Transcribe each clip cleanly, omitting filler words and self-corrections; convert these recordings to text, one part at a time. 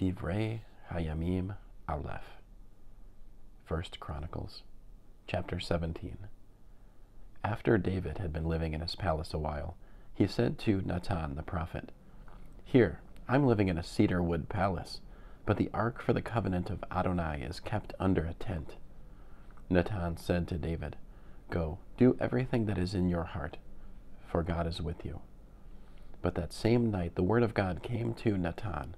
Divrei-HaYamim, Alef. 1 Chronicles, chapter 17. After David had been living in his palace a while, he said to Natan the prophet, "Here, I'm living in a cedar-wood palace, but the ark for the covenant of Adonai is kept under a tent." Natan said to David, "Go, do everything that is in your heart, for God is with you." But that same night the word of God came to Natan,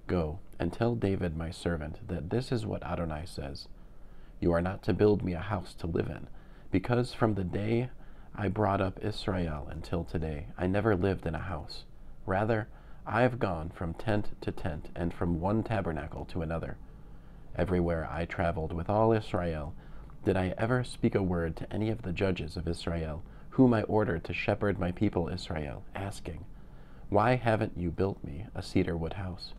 "Go and tell David my servant that this is what Adonai says. You are not to build me a house to live in, because from the day I brought up Israel until today, I never lived in a house. Rather, I have gone from tent to tent and from one tabernacle to another. Everywhere I traveled with all Israel, did I ever speak a word to any of the judges of Israel, whom I ordered to shepherd my people Israel, asking, 'Why haven't you built me a cedar-wood house?'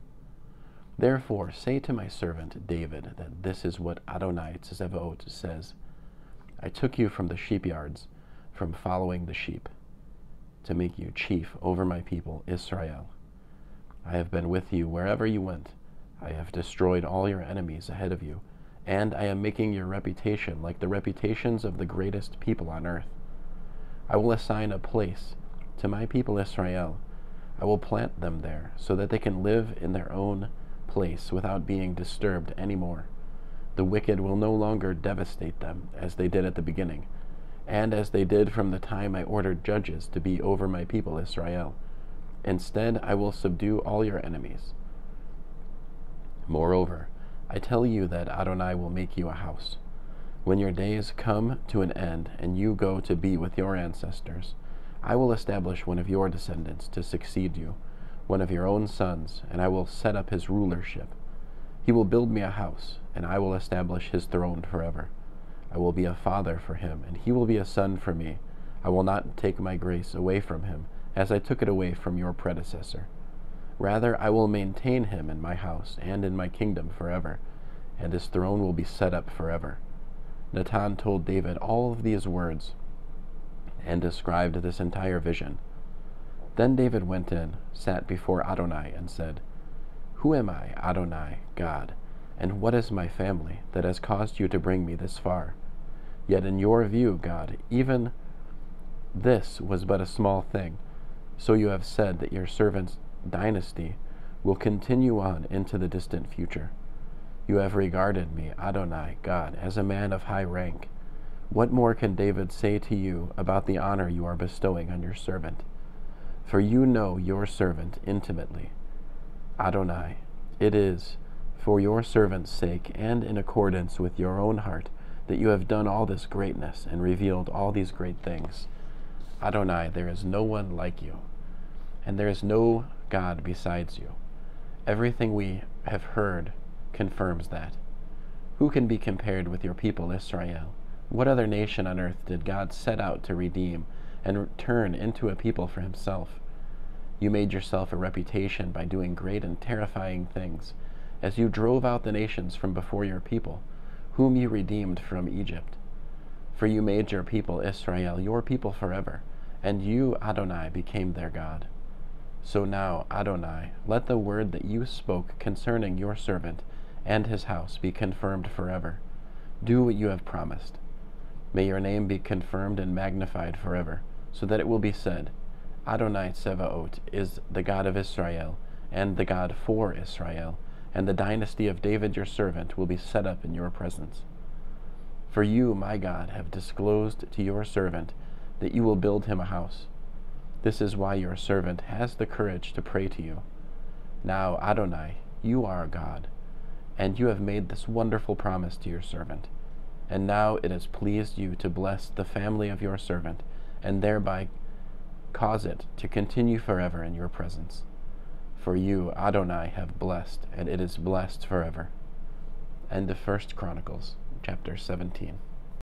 Therefore say to my servant David that this is what Adonai CJB says. I took you from the sheepyards, from following the sheep, to make you chief over my people Israel. I have been with you wherever you went. I have destroyed all your enemies ahead of you, and I am making your reputation like the reputations of the greatest people on earth. I will assign a place to my people Israel. I will plant them there so that they can live in their own place without being disturbed anymore. The wicked will no longer devastate them as they did at the beginning, and as they did from the time I ordered judges to be over my people Israel. Instead, I will subdue all your enemies. Moreover, I tell you that Adonai will make you a house. When your days come to an end and you go to be with your ancestors, I will establish one of your descendants to succeed you, one of your own sons, and I will set up his rulership. He will build me a house, and I will establish his throne forever. I will be a father for him, and he will be a son for me. I will not take my grace away from him, as I took it away from your predecessor. Rather, I will maintain him in my house and in my kingdom forever, and his throne will be set up forever." Natan told David all of these words and described this entire vision. Then David went in, sat before Adonai, and said, "Who am I, Adonai, God, and what is my family that has caused you to bring me this far? Yet in your view, God, even this was but a small thing. So you have said that your servant's dynasty will continue on into the distant future. You have regarded me, Adonai, God, as a man of high rank. What more can David say to you about the honor you are bestowing on your servant? For you know your servant intimately. Adonai, it is for your servant's sake and in accordance with your own heart that you have done all this greatness and revealed all these great things. Adonai, there is no one like you, and there is no God besides you. Everything we have heard confirms that. Who can be compared with your people Israel? What other nation on earth did God set out to redeem and turn into a people for himself? You made yourself a reputation by doing great and terrifying things, as you drove out the nations from before your people, whom you redeemed from Egypt. For you made your people Israel your people forever, and you, Adonai, became their God. So now, Adonai, let the word that you spoke concerning your servant and his house be confirmed forever. Do what you have promised. May your name be confirmed and magnified forever, so that it will be said, Adonai CJB is the God of Israel, and the God for Israel, and the dynasty of David your servant will be set up in your presence. For you, my God, have disclosed to your servant that you will build him a house. This is why your servant has the courage to pray to you. Now, Adonai, you are God, and you have made this wonderful promise to your servant. And now it has pleased you to bless the family of your servant, and thereby cause it to continue forever in your presence. For you, Adonai, have blessed, and it is blessed forever. End of 1 Chronicles, chapter 17.